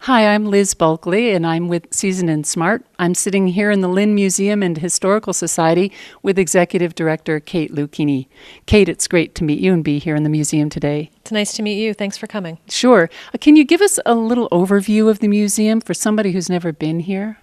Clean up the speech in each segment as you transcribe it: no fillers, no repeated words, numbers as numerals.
Hi, I'm Liz Bulkley, and I'm with Seasoned and Smart. I'm sitting here in the Lynn Museum and Historical Society with Executive Director Kate Luchini. Kate, it's great to meet you and be here in the museum today. It's nice to meet you. Thanks for coming. Sure. Can you give us a little overview of the museum for somebody who's never been here?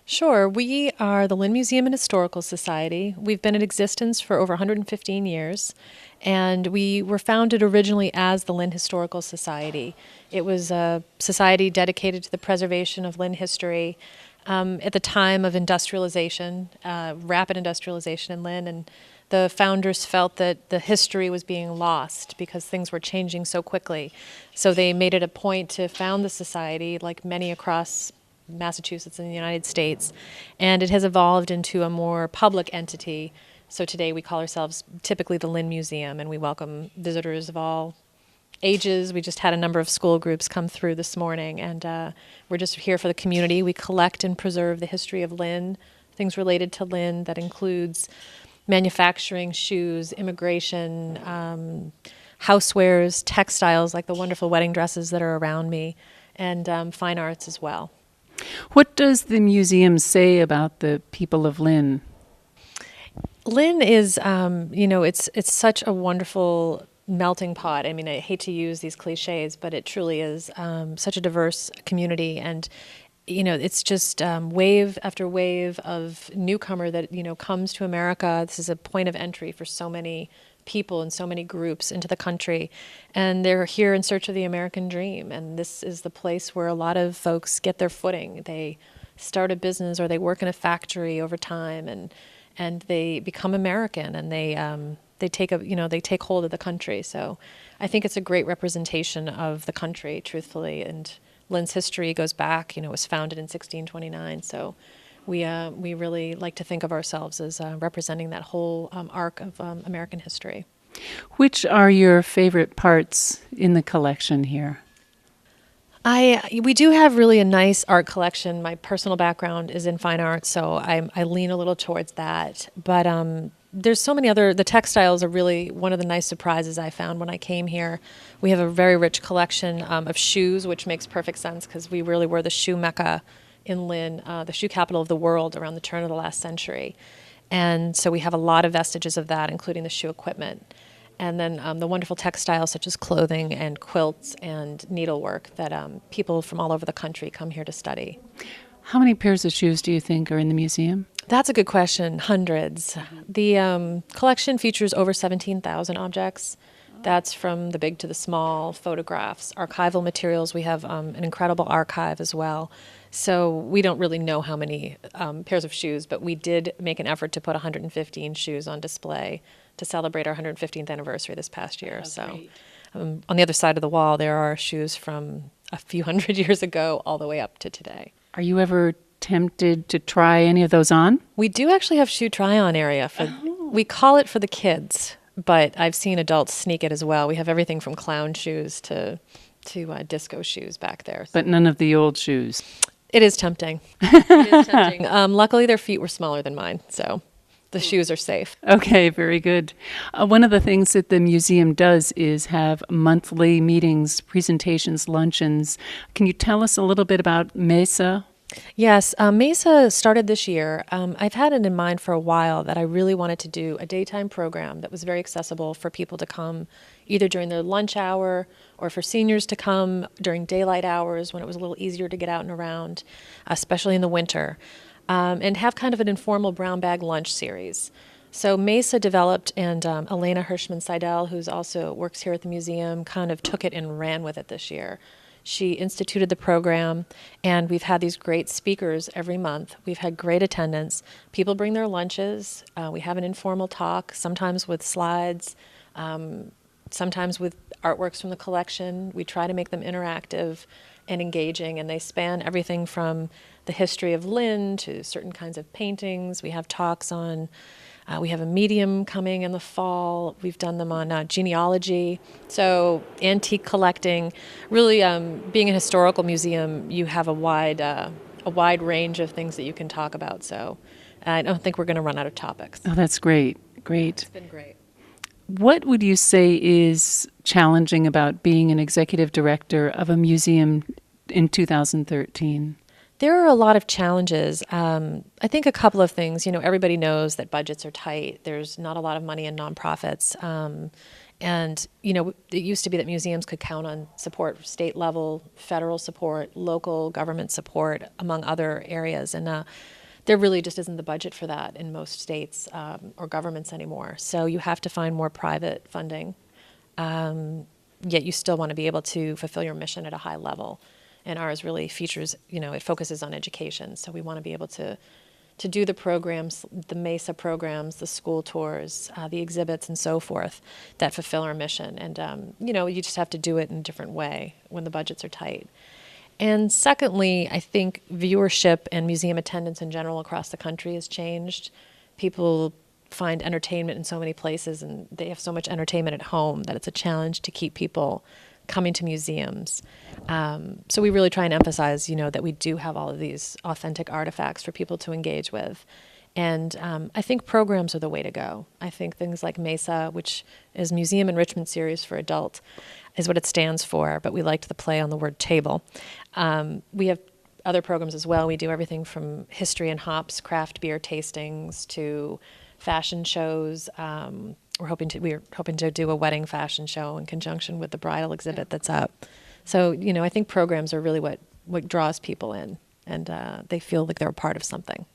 Sure. We are the Lynn Museum and Historical Society. We've been in existence for over 115 years, and we were founded originally as the Lynn Historical Society. It was a society dedicated to the preservation of Lynn history at the time of industrialization, rapid industrialization in Lynn, and the founders felt that the history was being lost because things were changing so quickly. So they made it a point to found the society, like many across Massachusetts and the United States, and it has evolved into a more public entity. So today we call ourselves typically the Lynn Museum, and we welcome visitors of all ages. We just had a number of school groups come through this morning, and we're just here for the community. We collect and preserve the history of Lynn, things related to Lynn that includes manufacturing, shoes, immigration, housewares, textiles like the wonderful wedding dresses that are around me, and fine arts as well. What does the museum say about the people of Lynn? Lynn is, it's such a wonderful melting pot. I mean, I hate to use these cliches, but it truly is such a diverse community. And, it's just wave after wave of newcomer that, comes to America. This is a point of entry for so many people and so many groups into the country, and they're here in search of the American dream, and this is the place where a lot of folks get their footing. They start a business or they work in a factory over time, and they become American, and they take hold of the country. So I think it's a great representation of the country, truthfully, and Lynn's history goes back, it was founded in 1629, so we really like to think of ourselves as representing that whole arc of American history. Which are your favorite parts in the collection here? We do have really a nice art collection. My personal background is in fine arts, so I lean a little towards that. But there's so many the textiles are really one of the nice surprises I found when I came here. We have a very rich collection of shoes, which makes perfect sense because we really were the shoe mecca in Lynn, the shoe capital of the world around the turn of the last century. And so we have a lot of vestiges of that, including the shoe equipment. And then the wonderful textiles such as clothing and quilts and needlework that people from all over the country come here to study. How many pairs of shoes do you think are in the museum? That's a good question. Hundreds. The collection features over 17,000 objects. That's from the big to the small, photographs, archival materials. We have an incredible archive as well. So we don't really know how many pairs of shoes, but we did make an effort to put 115 shoes on display to celebrate our 115th anniversary this past year. So on the other side of the wall, there are shoes from a few hundred years ago all the way up to today. Are you ever tempted to try any of those on? We do actually have shoe try-on area. We call it for the kids, but I've seen adults sneak it as well. We have everything from clown shoes to disco shoes back there. But none of the old shoes. It is tempting. It is tempting. Luckily, their feet were smaller than mine, so the shoes are safe. Okay, very good. One of the things that the museum does is have monthly meetings, presentations, luncheons. Can you tell us a little bit about Mesa? Yes, Mesa started this year. I've had it in mind for a while that I really wanted to do a daytime program that was very accessible for people to come either during their lunch hour or for seniors to come during daylight hours when it was a little easier to get out and around, especially in the winter, and have kind of an informal brown bag lunch series. So Mesa developed, and Elena Hirschman-Seidel, who's also works here at the museum, kind of took it and ran with it this year. She instituted the program, and we've had these great speakers every month. We've had great attendance. People bring their lunches. We have an informal talk, sometimes with slides, sometimes with artworks from the collection. We try to make them interactive and engaging, and they span everything from the history of Lynn to certain kinds of paintings. We have talks on we have a medium coming in the fall. We've done them on genealogy, so antique collecting. Really, being a historical museum, you have a wide range of things that you can talk about. So I don't think we're going to run out of topics. Oh, that's great. Great. It's been great. What would you say is challenging about being an executive director of a museum in 2013? There are a lot of challenges. I think a couple of things. Everybody knows that budgets are tight. There's not a lot of money in nonprofits. And it used to be that museums could count on support, state level, federal support, local government support, among other areas. And there really just isn't the budget for that in most states or governments anymore. So you have to find more private funding. Yet you still want to be able to fulfill your mission at a high level. And ours really features, it focuses on education. So we want to be able to do the programs, the MESA programs, the school tours, the exhibits, and so forth that fulfill our mission. And, you just have to do it in a different way when the budgets are tight. And secondly, I think viewership and museum attendance in general across the country has changed. People find entertainment in so many places, and they have so much entertainment at home that it's a challenge to keep people coming to museums. So we really try and emphasize, that we do have all of these authentic artifacts for people to engage with. And I think programs are the way to go. I think things like MESA, which is Museum Enrichment Series for Adult, is what it stands for, but we liked the play on the word table. We have other programs as well. We do everything from history and hops, craft beer tastings, to fashion shows. We're hoping to do a wedding fashion show in conjunction with the bridal exhibit that's up. So, I think programs are really what draws people in, and they feel like they're a part of something.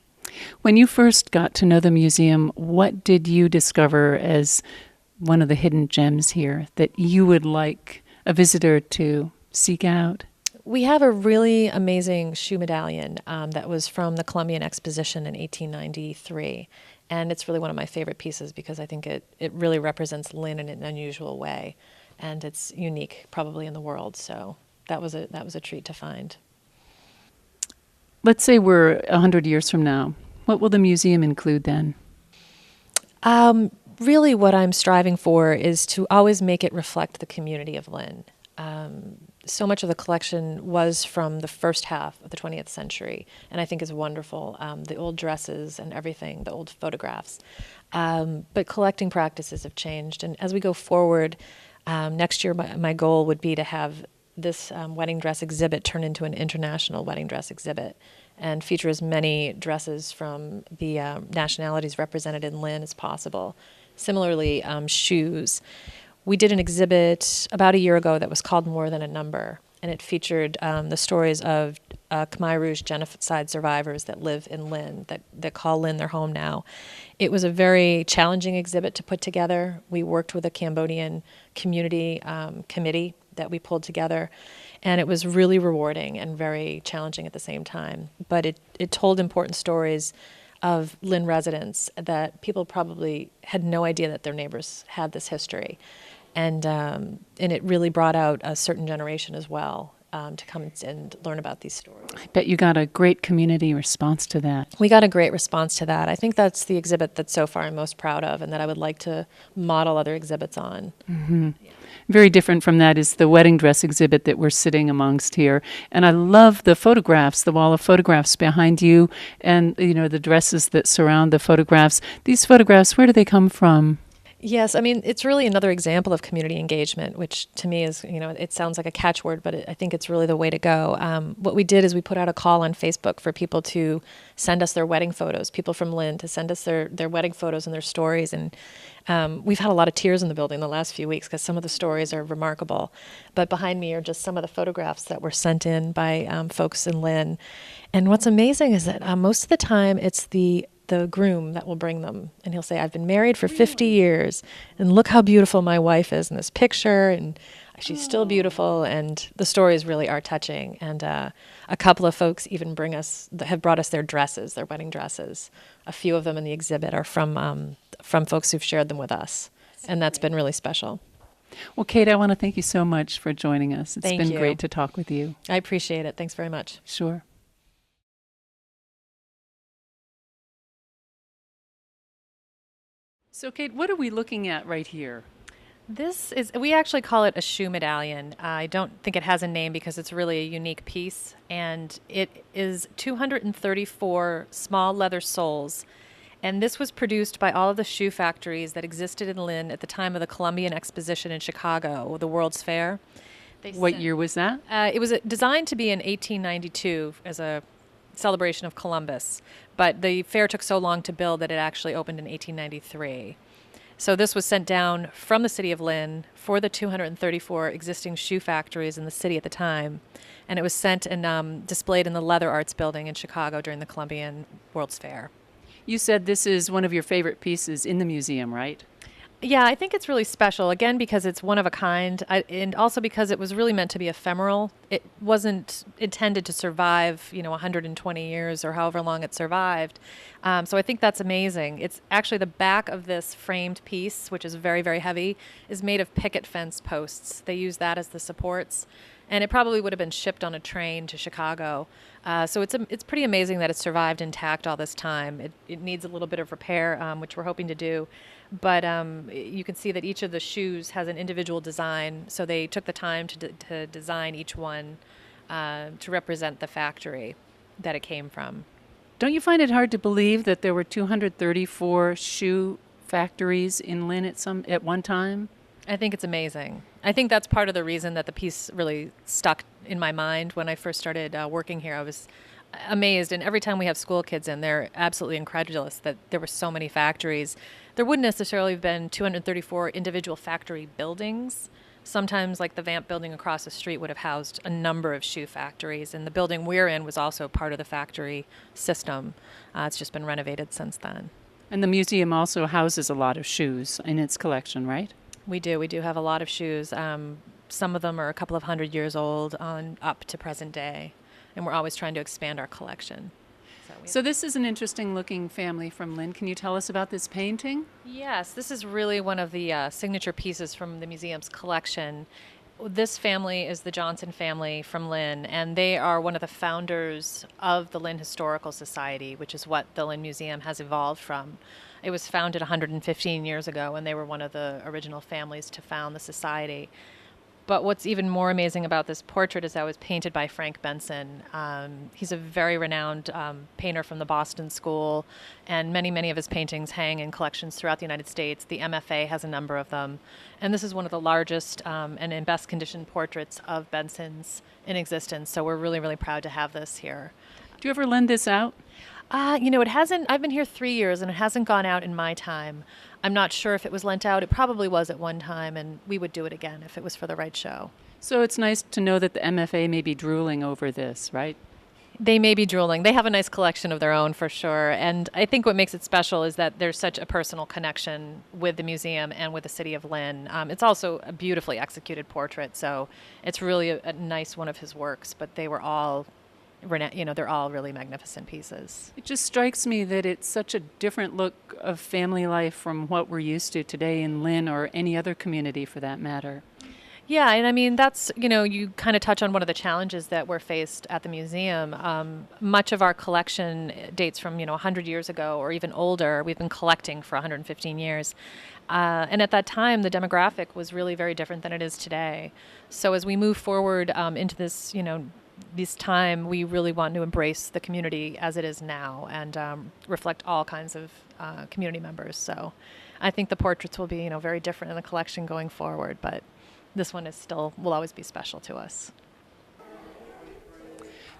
When you first got to know the museum, what did you discover as one of the hidden gems here that you would like a visitor to seek out? We have a really amazing shoe medallion that was from the Columbian Exposition in 1893. And it's really one of my favorite pieces because I think it really represents Lynn in an unusual way. And it's unique probably in the world. So that was a treat to find. Let's say we're 100 years from now. What will the museum include then? Really what I'm striving for is to always make it reflect the community of Lynn. So much of the collection was from the first half of the 20th century, and I think is wonderful. The old dresses and everything, the old photographs. But collecting practices have changed, and as we go forward, next year my goal would be to have this wedding dress exhibit turn into an international wedding dress exhibit and feature as many dresses from the nationalities represented in Lynn as possible. Similarly, shoes. We did an exhibit about a year ago that was called More Than a Number, and it featured the stories of Khmer Rouge genocide survivors that live in Lynn, that call Lynn their home now. It was a very challenging exhibit to put together. We worked with a Cambodian community committee that we pulled together, and it was really rewarding and very challenging at the same time. But it told important stories of Lynn residents that people probably had no idea that their neighbors had this history. And it really brought out a certain generation as well to come and learn about these stories. I bet you got a great community response to that. We got a great response to that. I think that's the exhibit that so far I'm most proud of and that I would like to model other exhibits on. Mm-hmm. Yeah. Very different from that is the wedding dress exhibit that we're sitting amongst here. And I love the photographs, the wall of photographs behind you and, the dresses that surround the photographs. These photographs, where do they come from? Yes, I mean, it's really another example of community engagement, which to me is, it sounds like a catchword, but I think it's really the way to go. What we did is we put out a call on Facebook for people to send us their wedding photos, people from Lynn to send us their wedding photos and their stories. And we've had a lot of tears in the building the last few weeks because some of the stories are remarkable. But behind me are just some of the photographs that were sent in by folks in Lynn. And what's amazing is that most of the time it's the groom that will bring them, and he'll say, I've been married for 50 years and look how beautiful my wife is in this picture, and she's still beautiful, and the stories really are touching. And a couple of folks even have brought us their dresses, their wedding dresses. A few of them in the exhibit are from folks who've shared them with us, and that's been really special. Well, Kate, I want to thank you so much for joining us. It's Thank been you. Great to talk with you. I appreciate it. Thanks very much. Sure. So, Kate, what are we looking at right here? We actually call it a shoe medallion. I don't think it has a name because it's really a unique piece. And it is 234 small leather soles. And this was produced by all of the shoe factories that existed in Lynn at the time of the Columbian Exposition in Chicago, the World's Fair. What year was that? It was designed to be in 1892 as a celebration of Columbus, but the fair took so long to build that it actually opened in 1893. So this was sent down from the city of Lynn for the 234 existing shoe factories in the city at the time, and it was sent and displayed in the Leather Arts Building in Chicago during the Columbian World's Fair. You said this is one of your favorite pieces in the museum, right? Yeah, I think it's really special, again, because it's one of a kind, and also because it was really meant to be ephemeral. It wasn't intended to survive, 120 years or however long it survived. So I think that's amazing. It's actually the back of this framed piece, which is very, very heavy, is made of picket fence posts. They use that as the supports. And it probably would have been shipped on a train to Chicago. So it's pretty amazing that it survived intact all this time. It needs a little bit of repair, which we're hoping to do. But you can see that each of the shoes has an individual design. So they took the time to design each one to represent the factory that it came from. Don't you find it hard to believe that there were 234 shoe factories in Lynn at one time? I think it's amazing. I think that's part of the reason that the piece really stuck in my mind when I first started working here. I was amazed, and every time we have school kids in, they're absolutely incredulous that there were so many factories. There wouldn't necessarily have been 234 individual factory buildings. Sometimes, like the Vamp building across the street would have housed a number of shoe factories, and the building we're in was also part of the factory system. It's just been renovated since then. And the museum also houses a lot of shoes in its collection, right? We do. We do have a lot of shoes. Some of them are a couple of 100 years old on up to present day, and we're always trying to expand our collection. So this is an interesting looking family from Lynn. Can you tell us about this painting? Yes, this is really one of the signature pieces from the museum's collection. This family is the Johnson family from Lynn, and they are one of the founders of the Lynn Historical Society, which is what the Lynn Museum has evolved from. It was founded 115 years ago, and they were one of the original families to found the society. But what's even more amazing about this portrait is that it was painted by Frank Benson. He's a very renowned painter from the Boston School, and many of his paintings hang in collections throughout the United States. The MFA has a number of them. And this is one of the largest and in best condition portraits of Benson's in existence. So we're really, really proud to have this here. Do you ever lend this out? It hasn't. I've been here 3 years, and it hasn't gone out in my time. I'm not sure if it was lent out. It probably was at one time, and we would do it again if it was for the right show. So it's nice to know that the MFA may be drooling over this, right? They may be drooling. They have a nice collection of their own for sure. And I think what makes it special is that there's such a personal connection with the museum and with the city of Lynn. It's also a beautifully executed portrait, so it's really a nice one of his works, but they were all they're all really magnificent pieces. It just strikes me that it's such a different look of family life from what we're used to today in Lynn or any other community for that matter. Yeah, and I mean, that's, you kind of touch on one of the challenges that we're faced at the museum. Much of our collection dates from, 100 years ago or even older. We've been collecting for 115 years. And at that time, the demographic was really very different than it is today. So as we move forward into this time, we really want to embrace the community as it is now and reflect all kinds of community members. So I think the portraits will be, very different in the collection going forward, but this one will always be special to us.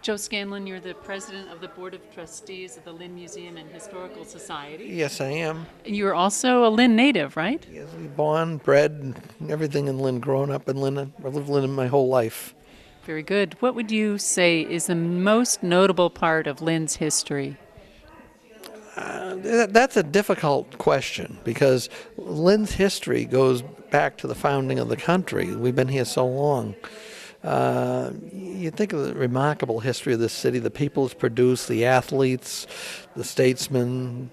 Joe Scanlon, you're the president of the Board of Trustees of the Lynn Museum and Historical Society. Yes, I am. And you're also a Lynn native, right? Yes, born, bred, and everything in Lynn, growing up in Lynn. I've lived in Lynn my whole life. Very good. What would you say is the most notable part of Lynn's history? That's a difficult question because Lynn's history goes back to the founding of the country. We've been here so long. You think of the remarkable history of this city, the people it's produced, the athletes, the statesmen.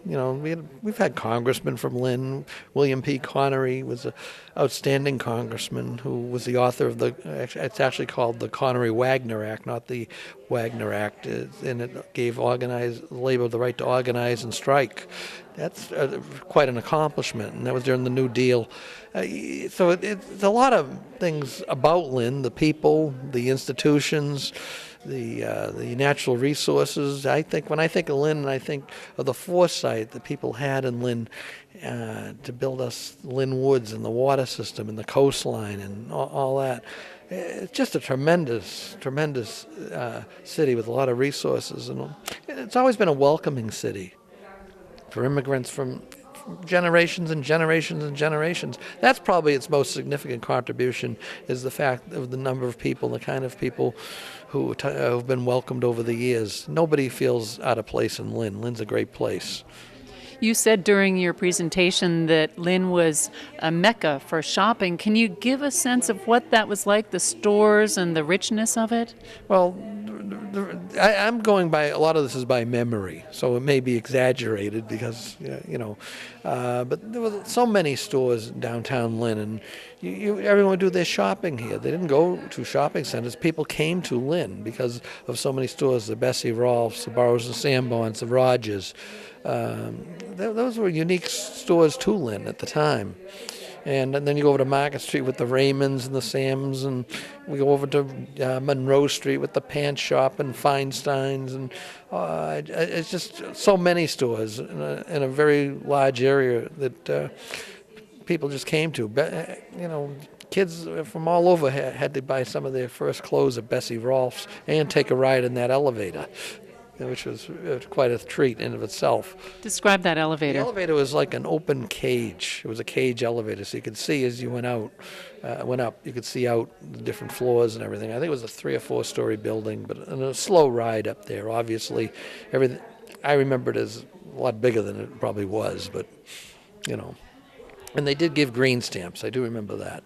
We've had congressmen from Lynn. William P. Connery was an outstanding congressman who was the author of it's actually called the Connery-Wagner Act, not the Wagner Act, and it gave organized labor the right to organize and strike. That's quite an accomplishment, and that was during the New Deal. So it's a lot of things about Lynn, the people, the institutions, the natural resources. When I think of Lynn, I think of the foresight that people had in Lynn to build us Lynn Woods and the water system and the coastline and all that. It's just a tremendous city with a lot of resources, and it's always been a welcoming city for immigrants from generations and generations and generations. That's probably its most significant contribution, is the fact of the number of people, the kind of people who have been welcomed over the years. Nobody feels out of place in Lynn. Lynn's a great place. You said during your presentation that Lynn was a mecca for shopping. Can you give a sense of what that was like, the stores and the richness of it? Well, I'm going by, a lot of this is by memory, so it may be exaggerated because, but there were so many stores in downtown Lynn, and everyone would do their shopping here. They didn't go to shopping centers. People came to Lynn because of so many stores, the Bessie Rolfs, the Burroughs and Sanborns, the Rogers. Those were unique stores to Lynn at the time. And then you go over to Market Street with the Raymonds and the Sams, and we go over to Monroe Street with the Pant Shop and Feinstein's, and it's just so many stores in a very large area that people just came to. Kids from all over had to buy some of their first clothes at Bessie Rolf's and take a ride in that elevator, which was quite a treat in of itself. Describe that elevator. The elevator was like an open cage. It was a cage elevator, so you could see as you went up, you could see out the different floors and everything. I think it was a 3 or 4 story building, but a slow ride up there. Obviously, everything. I remember it as a lot bigger than it probably was, but and they did give green stamps. I do remember that.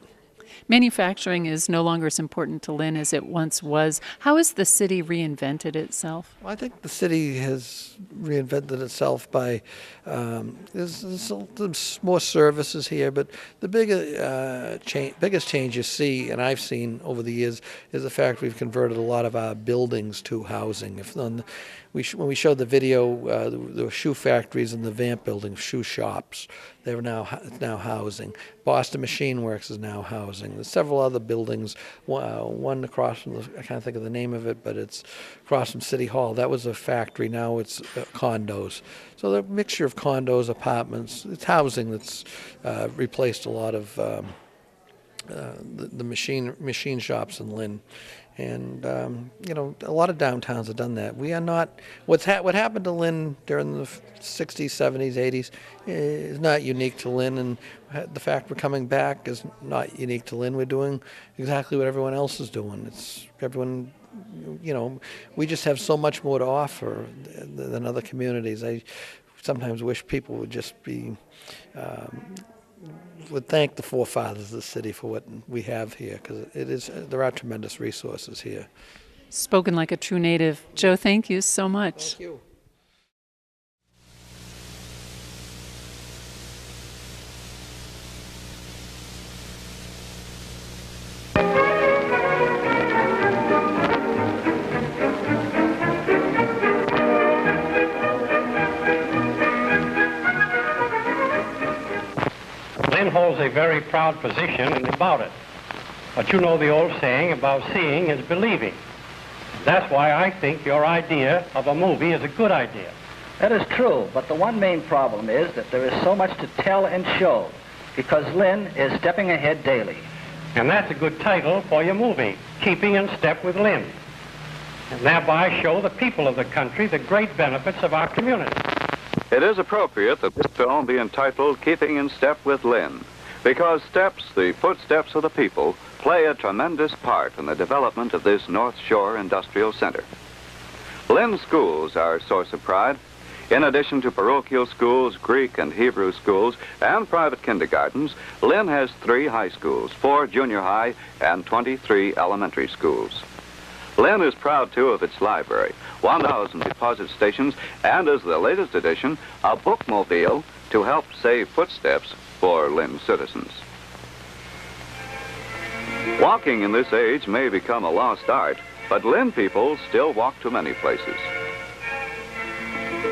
Manufacturing is no longer as important to Lynn as it once was. How has the city reinvented itself? Well, I think the city has reinvented itself by there's more services here, but the biggest change you see, and I've seen over the years, is the fact we've converted a lot of our buildings to housing. When we showed the video, there were shoe factories in the Vamp building, shoe shops. It's now housing. Boston Machine Works is now housing. There's several other buildings. One across from I can't think of the name of it, but it's across from City Hall. That was a factory. Now it's condos. So the mixture of condos, apartments, it's housing that's replaced a lot of the machine shops in Lynn. And, a lot of downtowns have done that. We are not, what happened to Lynn during the 60s, 70s, 80s is not unique to Lynn, and the fact we're coming back is not unique to Lynn. We're doing exactly what everyone else is doing. We just have so much more to offer than other communities. I sometimes wish people would just would thank the forefathers of the city for what we have here, because there are tremendous resources here. Spoken like a true native. Joe, thank you so much. Thank you. Lynn holds a very proud position about it. But you know the old saying about seeing is believing. That's why I think your idea of a movie is a good idea. That is true, but the one main problem is that there is so much to tell and show, because Lynn is stepping ahead daily. And that's a good title for your movie, Keeping in Step with Lynn. And thereby show the people of the country the great benefits of our community. It is appropriate that this film be entitled Keeping in Step with Lynn, because steps, the footsteps of the people, play a tremendous part in the development of this North Shore Industrial Center. Lynn schools are a source of pride. In addition to parochial schools, Greek and Hebrew schools, and private kindergartens, Lynn has 3 high schools, 4 junior high, and 23 elementary schools. Lynn is proud, too, of its library, 1,000 deposit stations, and as the latest addition, a bookmobile to help save footsteps for Lynn citizens. Walking in this age may become a lost art, but Lynn people still walk to many places.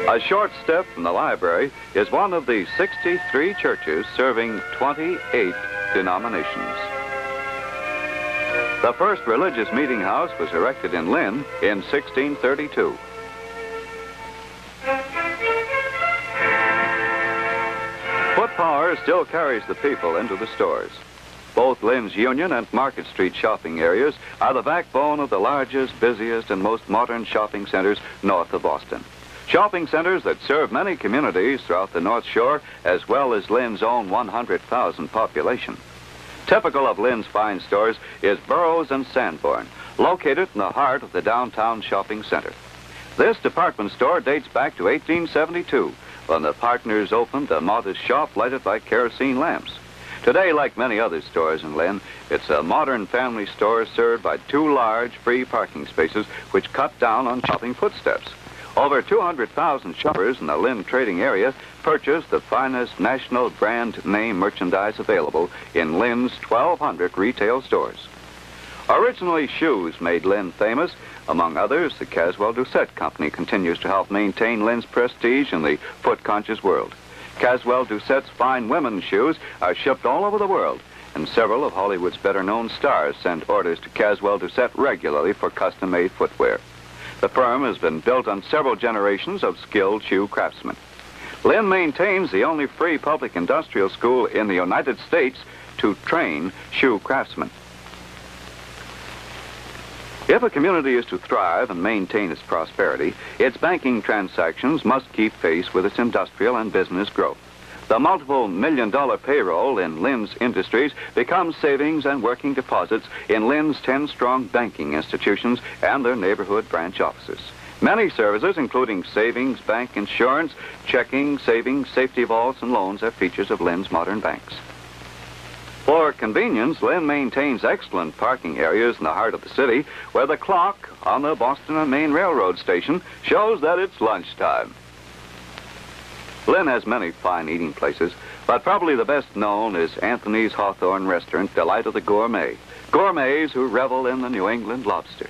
A short step from the library is one of the 63 churches serving 28 denominations. The first religious meeting house was erected in Lynn in 1632. Foot power still carries the people into the stores. Both Lynn's Union and Market Street shopping areas are the backbone of the largest, busiest, and most modern shopping centers north of Boston. Shopping centers that serve many communities throughout the North Shore, as well as Lynn's own 100,000 population. Typical of Lynn's fine stores is Burroughs and Sanborn, located in the heart of the downtown shopping center. This department store dates back to 1872, when the partners opened a modest shop lighted by kerosene lamps. Today, like many other stores in Lynn, it's a modern family store served by 2 large free parking spaces which cut down on shopping footsteps. Over 200,000 shoppers in the Lynn trading area purchase the finest national brand name merchandise available in Lynn's 1,200 retail stores. Originally, shoes made Lynn famous. Among others, the Caswell-Doucette Company continues to help maintain Lynn's prestige in the foot-conscious world. Caswell-Doucette's fine women's shoes are shipped all over the world, and several of Hollywood's better-known stars send orders to Caswell-Doucette regularly for custom-made footwear. The firm has been built on several generations of skilled shoe craftsmen. Lynn maintains the only free public industrial school in the United States to train shoe craftsmen. If a community is to thrive and maintain its prosperity, its banking transactions must keep pace with its industrial and business growth. The multiple million-dollar payroll in Lynn's industries becomes savings and working deposits in Lynn's 10-strong banking institutions and their neighborhood branch offices. Many services, including savings, bank insurance, checking, savings, safety vaults, and loans, are features of Lynn's modern banks. For convenience, Lynn maintains excellent parking areas in the heart of the city where the clock on the Boston and Maine Railroad station shows that it's lunchtime. Lynn has many fine eating places, but probably the best known is Anthony's Hawthorne Restaurant, delight of the gourmet. Gourmets who revel in the New England lobster.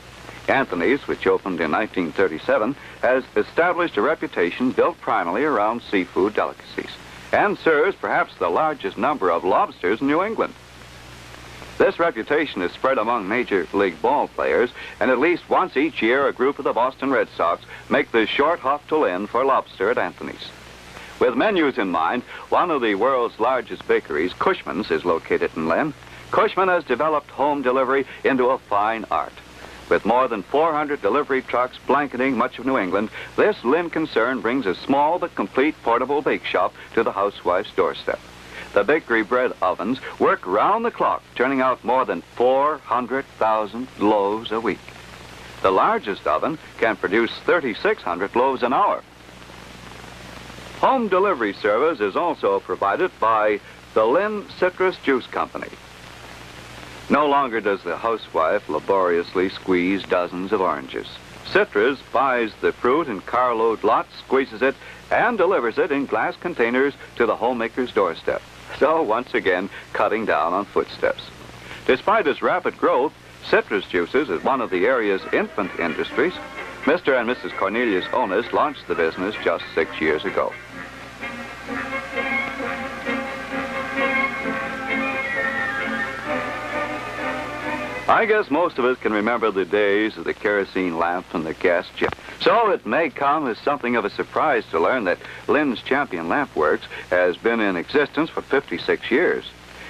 Anthony's, which opened in 1937, has established a reputation built primarily around seafood delicacies, and serves perhaps the largest number of lobsters in New England. This reputation is spread among Major League ball players, and at least once each year a group of the Boston Red Sox make the short hop to Lynn for lobster at Anthony's. With menus in mind, one of the world's largest bakeries, Cushman's, is located in Lynn. Cushman has developed home delivery into a fine art. With more than 400 delivery trucks blanketing much of New England, this Lynn concern brings a small but complete portable bake shop to the housewife's doorstep. The bakery bread ovens work round the clock, turning out more than 400,000 loaves a week. The largest oven can produce 3,600 loaves an hour. Home delivery service is also provided by the Lynn Citrus Juice Company. No longer does the housewife laboriously squeeze dozens of oranges. Citrus buys the fruit in carload lots, squeezes it, and delivers it in glass containers to the homemaker's doorstep. So, once again, cutting down on footsteps. Despite its rapid growth, citrus juices is one of the area's infant industries. Mr. and Mrs. Cornelius Onus launched the business just 6 years ago. I guess most of us can remember the days of the kerosene lamp and the gas jet. So it may come as something of a surprise to learn that Lynn's Champion Lamp Works has been in existence for 56 years.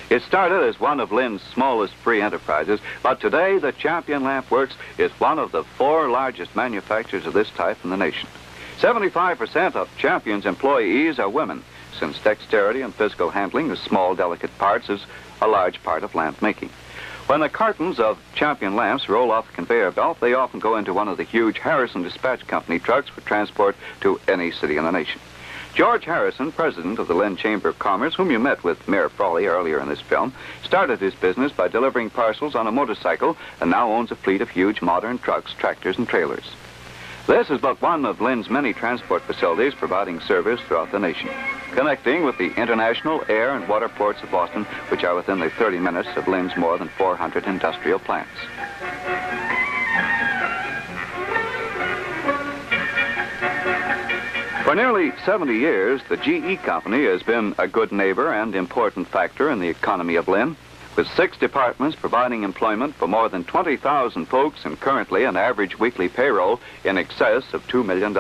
It started as one of Lynn's smallest free enterprises, but today the Champion Lamp Works is one of the 4 largest manufacturers of this type in the nation. 75% of Champion's employees are women, since dexterity and physical handling of small, delicate parts is a large part of lamp making. When the cartons of Champion lamps roll off the conveyor belt, they often go into one of the huge Harrison Dispatch Company trucks for transport to any city in the nation. George Harrison, president of the Lynn Chamber of Commerce, whom you met with Mayor Frawley earlier in this film, started his business by delivering parcels on a motorcycle and now owns a fleet of huge modern trucks, tractors, and trailers. This is but one of Lynn's many transport facilities providing service throughout the nation, connecting with the international air and water ports of Boston, which are within the 30 minutes of Lynn's more than 400 industrial plants. For nearly 70 years, the GE company has been a good neighbor and important factor in the economy of Lynn. with 6 departments providing employment for more than 20,000 folks and currently an average weekly payroll in excess of $2 million.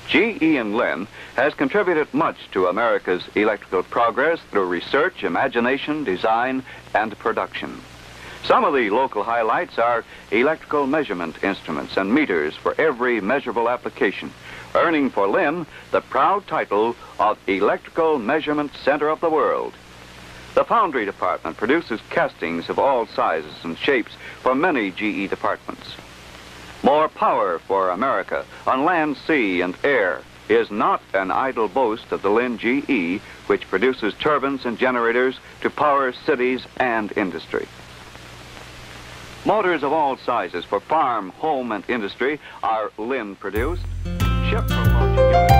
GE and Lynn has contributed much to America's electrical progress through research, imagination, design, and production. Some of the local highlights are electrical measurement instruments and meters for every measurable application, earning for Lynn the proud title of Electrical Measurement Center of the World. The foundry department produces castings of all sizes and shapes for many GE departments. More power for America on land, sea, and air is not an idle boast of the Lynn GE, which produces turbines and generators to power cities and industry. Motors of all sizes for farm, home, and industry are Lynn produced, shipped from Luchini.